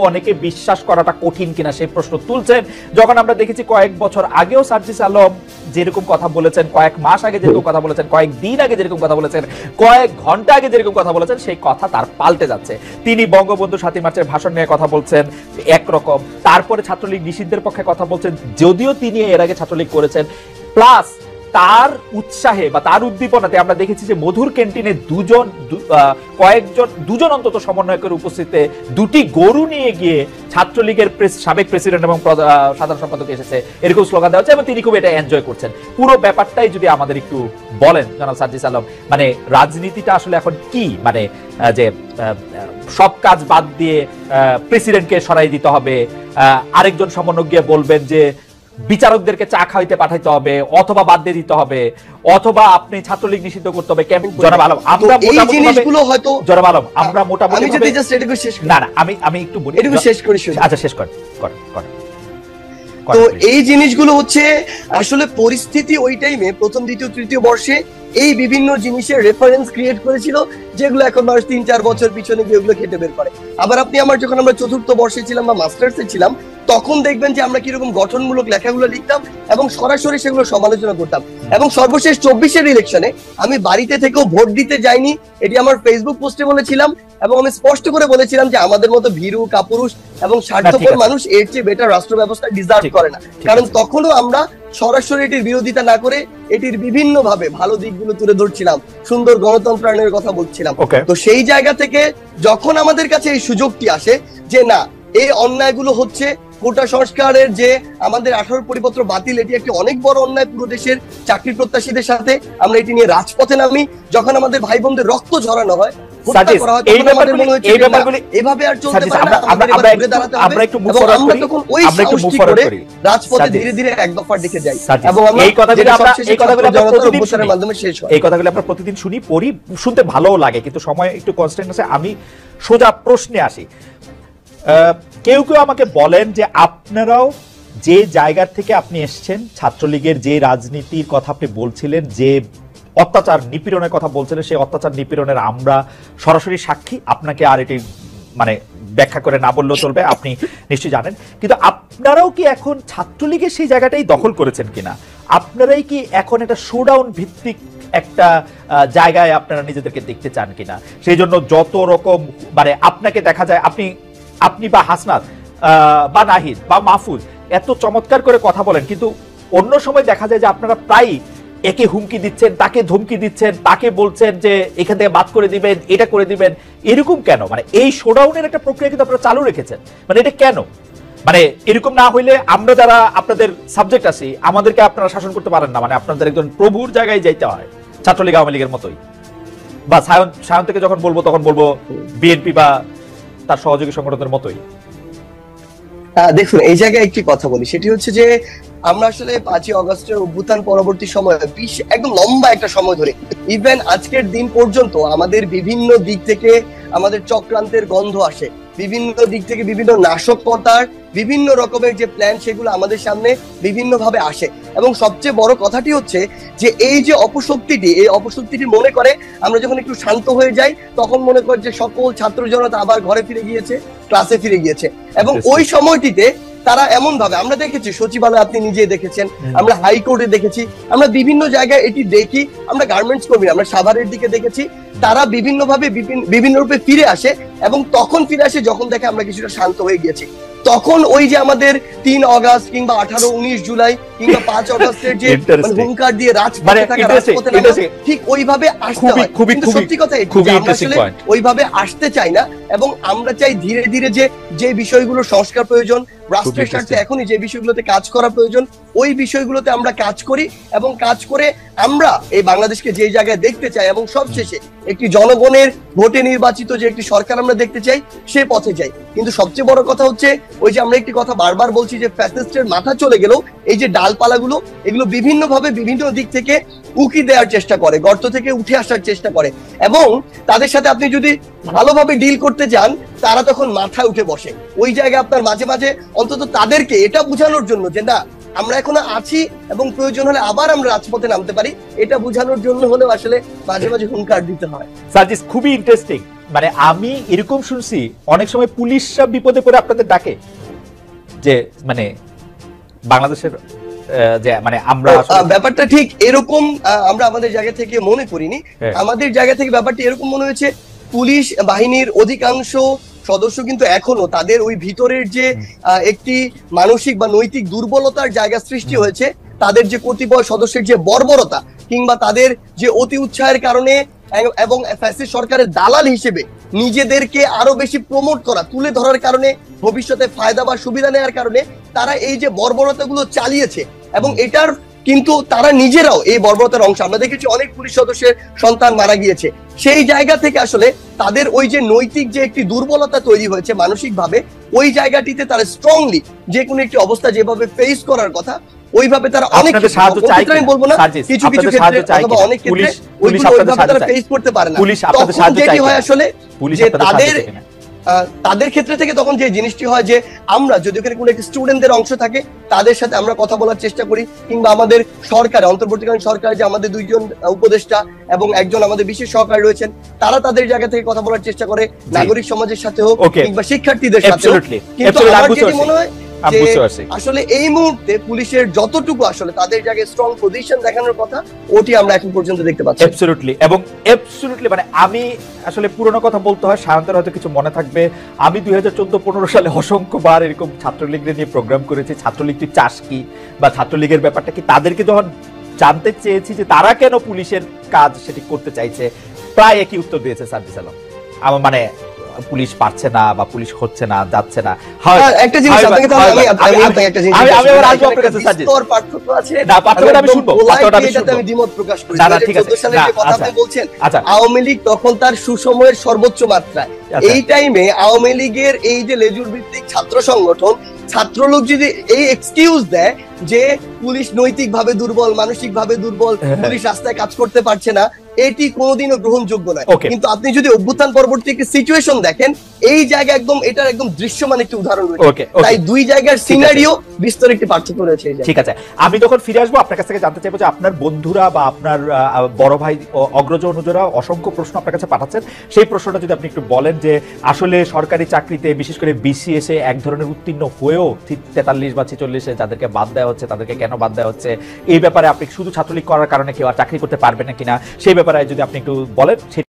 অনেকে বিশ্বাস করাটা কঠিন কিনা সেই প্রশ্ন তুলছেন। যখন আমরা দেখেছি কয়েক বছর আগেও সার্জিস আলম যেরকম কথা বলেছেন, কয়েক মাস আগে যেরকম কথা বলেছেন, কয়েক দিন আগে যেরকম কথা বলেছেন, কয়েক ঘন্টা আগে যেরকম কথা বলেছেন, সেই কথা তার পাল্টে যাচ্ছে। তিনি বঙ্গবন্ধু ৭ই মার্চের ভাষণ নিয়ে কথা বলছেন একরকম, তারপরে ছাত্রলীগ নিষিদ্ধের পক্ষে কথা বলছেন, যদিও তিনি এর আগে ছাত্রলীগ করেছেন। প্লাস তার উৎসাহে বা তার উদ্দীপনাতে আমরা দেখেছি যে মধুর ক্যান্টিনে দুজন অন্তত সমন্বয়কের উপস্থিতিতে দুটি গরু নিয়ে গিয়ে ছাত্রলীগের সাবেক প্রেসিডেন্ট এবং সাধারণ সম্পাদক এসেছে, এরকম স্লোগান দেওয়া হচ্ছে এবং তিনি খুব এটা এনজয় করছেন। পুরো ব্যাপারটাই যদি আমাদের একটু বলেন জনাব সার্জিস আলম, মানে রাজনীতিটা আসলে এখন কি, মানে যে সব কাজ বাদ দিয়ে প্রেসিডেন্টকে সরাই দিতে হবে, আরেকজন সমন্বয়ক গিয়ে বলবেন যে বিচারকদেরকে চা খাইতে পাঠাইতে হবে, অথবা বাদ দিয়ে দিতে হবে, অথবা আপনি ছাত্রলীগ নিষিদ্ধ করতে হবে। জনাব আলম, আমরা এই জিনিসগুলো হয়তো জনাব আলম আমরা মোটামুটি আমি যদি জাস্ট এটুকু শেষ না না আমি একটু বলি, এটুকু শেষ করি। আচ্ছা শেষ কর। তো এই জিনিসগুলো হচ্ছে আসলে পরিস্থিতি ওই টাইমে প্রথম দ্বিতীয় তৃতীয় বর্ষে এই বিভিন্ন জিনিসের রেফারেন্স ক্রিয়েট করেছিল, যেগুলো এখন মানুষ ৩-৪ বছর পিছনে গিয়ে ওগুলো খেটে বের করে। আবার আপনি যখন আমরা চতুর্থ বর্ষে ছিলাম বা মাস্টার্সে ছিলাম, তখন দেখবেন যে আমরা কিরকম গঠনমূলক লেখাগুলো লিখতাম এবং সরাসরি সেগুলো সমালোচনা করতাম। এবং সর্বশেষ ২৪-এর ইলেকশনে আমি বাড়িতে থেকেও ভোট দিতে যাইনি, এটি আমার ফেসবুক পোস্টে বলেছিলাম এবং আমি স্পষ্ট করে বলেছিলাম যে আমাদের মতো ভীরু কাপুরুষ এবং স্বার্থপর মানুষ এর চেয়ে বেটার রাষ্ট্র ব্যবস্থা ডিজার্ভ করে না। কারণ তখনও আমরা সরাসরি এটির বিরোধিতা না করে এটির বিভিন্ন ভাবে ভালো দিকগুলো তুলে ধরছিলাম, সুন্দর গণতন্ত্রায়নের কথা বলছিলাম। তো সেই জায়গা থেকে যখন আমাদের কাছে এই সুযোগটি আসে যে না, এই অন্যায়গুলো হচ্ছে, কোটা সংস্কারের যে আমাদের 18 পরিপত্র বাতিল, এটি একটি অনেক বড় অন্যায় পুরো দেশের চাকরি প্রত্যাশীদের সাথে, আমরা এটি নিয়ে রাজপথে নামি, যখন আমাদের ভাই বোনদের রক্ত ঝরানো হয়, রাজপথে ধীরে ধীরে এক দফা দেখে যাই এবং এই কথাগুলো আমরা প্রতিদিন শুনি, পড়ি, শুনতে ভালো লাগে, কিন্তু সময় একটু কনস্ট্যান্ট আছে। আমি সোজা প্রশ্নে আসি। কেউ কেউ আমাকে বলেন যে আপনারাও যে জায়গা থেকে আপনি এসছেন, ছাত্রলীগের যে রাজনীতির কথা আপনি বলছিলেন, যে অত্যাচার নিপীড়নের কথা বলছিলেন, সেই অত্যাচার নিপীড়নের আমরা সরাসরি সাক্ষী। আপনাকে আর এটি মানে ব্যাখ্যা করে না বললেও চলবে, আপনি নিশ্চয়ই জানেন। কিন্তু আপনারাও কি এখন ছাত্রলীগের সেই জায়গাটাই দখল করেছেন কিনা? আপনারাই কি এখন একটা শোডাউন ভিত্তিক একটা জায়গায় আপনারা নিজেদেরকে দেখতে চান কিনা? সেই জন্য যত রকম মানে আপনাকে দেখা যায়, আপনি বা হাসনাত বা নাহিদ বা মাহফুজ এত চমৎকার করে কথা বলেন, কিন্তু অন্য সময় দেখা যায় যে আপনারা প্রায় একে হুমকি দিচ্ছেন, তাকে ধমকি দিচ্ছেন, তাকে বলছেন যে এখান থেকে বাদ করে দিবেন, এটা করে দিবেন। এরকম কেন? মানে এই শোডাউনের একটা প্রক্রিয়া কিন্তু আপনারা চালু রেখেছেন, মানে এটা কেন? মানে এরকম না হইলে আমরা যারা আপনাদের সাবজেক্ট আছি, আমাদেরকে আপনারা শাসন করতে পারেন না, মানে আপনাদের একজন প্রভুর জায়গায় যাইতে হয়, ছাত্রলীগ আওয়ামী লীগের মতোই। বা সায়ন থেকে যখন বলবো তখন বলবো বিএনপি বা তার সহযোগী সংগঠনের মতোই। দেখুন, এই জায়গায় একটি কথা বলি, সেটি হচ্ছে যে আমরা আসলে 5ই অগস্টের অভ্যুত্থান পরবর্তী সময় একদম লম্বা একটা সময় ধরে ইভেন আজকের দিন পর্যন্ত আমাদের বিভিন্ন দিক থেকে আমাদের চক্রান্তের গন্ধ আসে, বিভিন্ন দিক থেকে বিভিন্ন নাশকতার বিভিন্ন রকমের যে প্ল্যান, সেগুলো আমাদের সামনে বিভিন্ন ভাবে আসে। এবং সবচেয়ে বড় কথাটি হচ্ছে যে এই যে অপশক্তিটি মনে করে আমরা যখন একটু শান্ত হয়ে যাই, তখন মনে করে যে সকল ছাত্র জনতা আবার ঘরে ফিরে গিয়েছে, ক্লাসে ফিরে গিয়েছে। এবং ওই সময়টিতে তারা এমন ভাবে, আমরা দেখেছি সচিবালয়, আপনি নিজেই দেখেছেন, আমরা হাইকোর্টে দেখেছি, আমরা বিভিন্ন জায়গায় এটি দেখি, আমরা গার্মেন্টস কর্মী, আমরা সাভারের দিকে দেখেছি, তারা বিভিন্ন ভাবে বিভিন্ন রূপে ফিরে আসে। এবং তখন ফিরে আসে যখন দেখে আমরা কিছুটা শান্ত হয়ে গিয়েছি। তখন ওই যে আমাদের 3 অগস্ট কিংবা 18-19 জুলাই কিংবা 5 অগস্টের যে হুঙ্কার দিয়ে রাজপথে থাকা, রাজপথে নামা, ঠিক ওইভাবে আসতে হয়। কিন্তু সত্যি কথা আমরা আসলে ওইভাবে আসতে চাই না, এবং আমরা চাই ধীরে ধীরে যে বিষয়গুলো সংস্কার প্রয়োজন, রাষ্ট্রের স্বার্থে এখনই যে বিষয়গুলোতে কাজ করা প্রয়োজন, ওই বিষয়গুলোতে আমরা কাজ করি এবং কাজ করে আমরা এই বাংলাদেশকে যে জায়গায় দেখতে চাই এবং সবশেষে একটি জনগণের ভোটে নির্বাচিত যে একটি সরকার আমরা দেখতে চাই, সে পথে যাই। কিন্তু সবচেয়ে বড় কথা হচ্ছে ওই যে আমরা একটি কথা বারবার বলছি যে ফ্যাসিস্টের মাথা চলে গেলেও এই যে ডালপালাগুলো, এগুলো বিভিন্ন ভাবে বিভিন্ন দিক থেকে উকি দেওয়ার চেষ্টা করে, গর্ত থেকে উঠে আসার চেষ্টা করে, এবং তাদের সাথে আপনি যদি ভালোভাবে ডিল করতে চান, তারা তখন মাথায় উঠে বসে। ওই জায়গায় আপনার মাঝে মাঝে অন্তত তাদেরকে এটা বোঝানোর জন্য যে না, আমরা এখনো আছি এবং প্রয়োজন হলে আবার আমরা রাজপথে নামতে পারি, এটা বোঝানোর জন্য হলেও আসলে মাঝে মাঝে হুঙ্কার দিতে হয়। সার্জিস, খুবই ইন্টারেস্টিং। মানে আমি এরকম শুনছি অনেক সময় পুলিশরা বিপদে পড়ে আপনাদের ডাকে, যে মানে বাংলাদেশের যে মানে আমরা ব্যাপারটা ঠিক এরকম আমরা আমাদের জায়গা থেকে মনে করিনি। আমাদের জায়গা থেকে ব্যাপারটা এরকম মনে হয়েছে, পুলিশ বাহিনীর অধিকাংশ সদস্য কিন্তু এখনো তাদের ওই ভিতরের যে একটি মানসিক বা নৈতিক দুর্বলতার জায়গা সৃষ্টি হয়েছে, তাদের যে কতিপয় সদস্যের যে বর্বরতা কিংবা তাদের যে অতি উৎসাহের কারণে এবং ফ্যাসিস্ট সরকারের দালাল হিসেবে নিজেদেরকে আরো বেশি প্রমোট করা, তুলে ধরার কারণে, ভবিষ্যতে ফায়দা বা সুবিধা নেওয়ার কারণে তারা এই যে বর্বরতাগুলো চালিয়েছে, এবং এটার কিন্তু তারা নিজেরাও এই বর্বরতার অংশ। আমরা দেখেছি অনেক পুলিশ সদস্যের সন্তান মারা গিয়েছে। সেই জায়গা থেকে আসলে তাদের ওই যে নৈতিক যে একটি দুর্বলতা তৈরি হয়েছে মানসিকভাবে, ওই জায়গাটিতে তারা স্ট্রংলি যে কোনো একটি অবস্থা যেভাবে ফেস করার কথা ওইভাবে তারা অনেক আমি বলবো না, কিছু কিছু ক্ষেত্রে অথবা অনেক ক্ষেত্রে ওইভাবে তারা ফেস করতে পারে না। তখন যেটি হয় আসলে যে তাদের ক্ষেত্রে থেকে তখন যে জিনিসটি হয় যে আমরা যদি ওখানে কোনো একটি স্টুডেন্টদের অংশ থাকে, তাদের সাথে আমরা কথা বলার চেষ্টা করি, কিংবা আমাদের সরকার, অন্তর্বর্তীকালীন সরকার যে আমাদের 2 জন উপদেষ্টা এবং একজন আমাদের বিশেষ সহকারী রয়েছেন, তারা তাদের জায়গা থেকে কথা বলার চেষ্টা করে, নাগরিক সমাজের সাথে হোক কিংবা শিক্ষার্থীদের সাথে হোক। কিন্তু আমার যেটি মনে হয় আসলে এই মুহূর্তে পুলিশের যতটুকু আসলে তাদের জায়গায় স্ট্রং পজিশন দেখানোর কথা, ওটি আমরা এখন পর্যন্ত দেখতে পাচ্ছি। অ্যাবসলিউটলি, এবং অ্যাবসলিউটলি মানে আমি আসলে পুরনো কথা বলতে হয়, সায়ন্তের হয়তো কিছু মনে থাকবে, আমি 2014-15 সালে অসংখ্যবার এরকম ছাত্রলীগের নিয়ে প্রোগ্রাম করেছি। ছাত্রলীগ তুই চাস কি বা ছাত্রলীগের ব্যাপারটা কি, তাদেরকে যখন জানতে চেয়েছি যে তারা কেন পুলিশের কাজ সেটি করতে চাইছে, প্রায় একই উত্তর দিয়েছে সার্জিস আলম। আমার মানে পুলিশ পারছে না বা পুলিশ হচ্ছে না, যাচ্ছে না। একটা জিনিস আপনাকে আমি একটা জিনিস আমি আবার আসবো আপনার কাছে সার্জিস, তোর পার্থক্য আছে না, পার্থক্যটা আমি শুনবো, পার্থক্যটা আমি শুনবো, আমি দ্বিমত প্রকাশ করি। 14 সালের যে কথা আপনি বলছেন, আওয়ামী লীগ তখন তার সুসময়ের সর্বোচ্চ মাত্রায়, এই টাইমে আওয়ামী লীগের এই যে লেজুর ভিত্তিক ছাত্র সংগঠন, ছাত্রলোক যদি এই এক্সকিউজ দেয় যে পুলিশ নৈতিকভাবে দুর্বল, মানসিকভাবে দুর্বল, পুলিশ রাস্তায় কাজ করতে পারছে না, এটি কোনোদিনও গ্রহণযোগ্য নয়। কিন্তু আপনি যদি অভ্যুত্থান পরবর্তী একটি সিচুয়েশন দেখেন, এই জায়গা একদম এটার একদম দৃশ্যমান একটি উদাহরণ রয়েছে। তাই দুই জায়গার সিনারিও বিস্তর একটি পার্থক্য রয়েছে। ঠিক আছে, আমি যখন ফিরে আসবো আপনার কাছ থেকে জানতে চাইবো যে আপনার বন্ধুরা বা আপনার বড় ভাই, অগ্রজ অনুজরা অসংখ্য প্রশ্ন আপনার কাছে পাঠাচ্ছেন, সেই প্রশ্নটা যদি আপনি একটু বলেন যে আসলে সরকারি চাকরিতে বিশেষ করে বিসিএস এ এক ধরনের উত্তীর্ণ হয়েও 43 বা 46-এ যাদেরকে বাদ দেওয়া হচ্ছে, তাদেরকে কেন বাদ দেওয়া হচ্ছে, এই ব্যাপারে আপনি শুধু ছাত্রলীগ করার কারণে কেউ আর চাকরি করতে পারবেন না কিনা, সেই ব্যাপারে যদি আপনি একটু বলেন।